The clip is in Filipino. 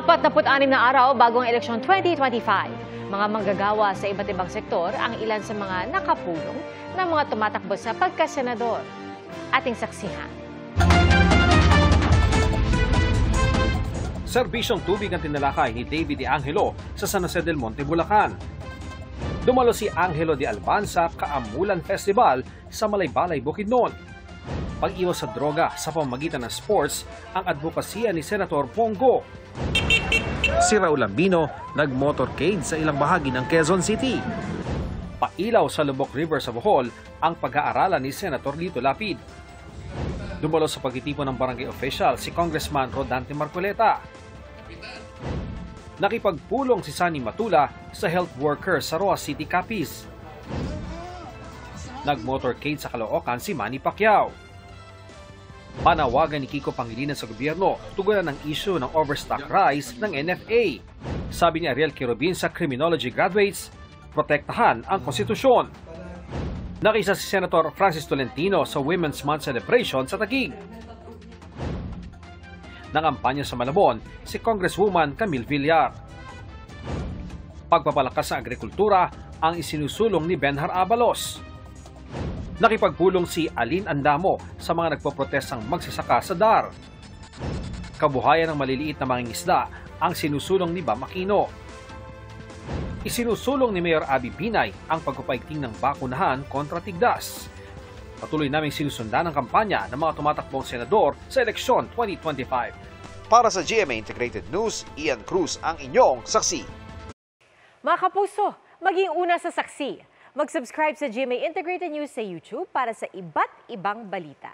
46 na araw bagong eleksyon 2025. Mga manggagawa sa iba't ibang sektor ang ilan sa mga nakapulong na mga tumatakbo sa pagkasenador. Ating saksihan. Serbisyong tubig ang tinalakay ni David De Angelo sa San Jose del Monte, Bulacan. Dumalo si Angelo de Alban sa Kaamulan Festival sa Malaybalay, Bukidnon. Pag-iwas sa droga sa pamamagitan ng sports ang advokasya ni Senator Bongo. Si Raul Ambino nag-motorcade sa ilang bahagi ng Quezon City. Pailaw sa Lubok River sa Bohol ang pag-aaralan ni Senator Lito Lapid. Dumalo sa pagtitipon ng barangay official si Congressman Rodante Marcoleta. Nakipagpulong si Sunny Matula sa health worker sa Roa City, Capiz. Nag-motorcade sa Caloocan si Manny Pacquiao. Panawagan ni Kiko Pangilinan sa gobyerno tugunan ng issue ng overstock rice ng NFA. Sabi ni Ariel Quirobin sa criminology graduates, protektahan ang konstitusyon. Nakisa si Senator Francis Tolentino sa Women's Month celebration sa Taguig. Nangampanya sa Malabon si Congresswoman Camille Villar. Pagpapalakas sa agrikultura ang isinusulong ni Benhar Abalos. Nakipagpulong si Aline Andamo sa mga nagpoprotestang magsasaka sa DAR. Kabuhayan ng maliliit na mangingisda ang sinusulong ni Bam Aquino. Isinusulong ni Mayor Abby Binay ang pagpapaigting ng bakunahan kontra tigdas. Patuloy naming sinusundan ang kampanya ng mga tumatakbong senador sa eleksyon 2025. Para sa GMA Integrated News, Ian Cruz ang inyong saksi. Mga kapuso, maging una sa saksi. Mag-subscribe sa GMA Integrated News sa YouTube para sa iba't ibang balita.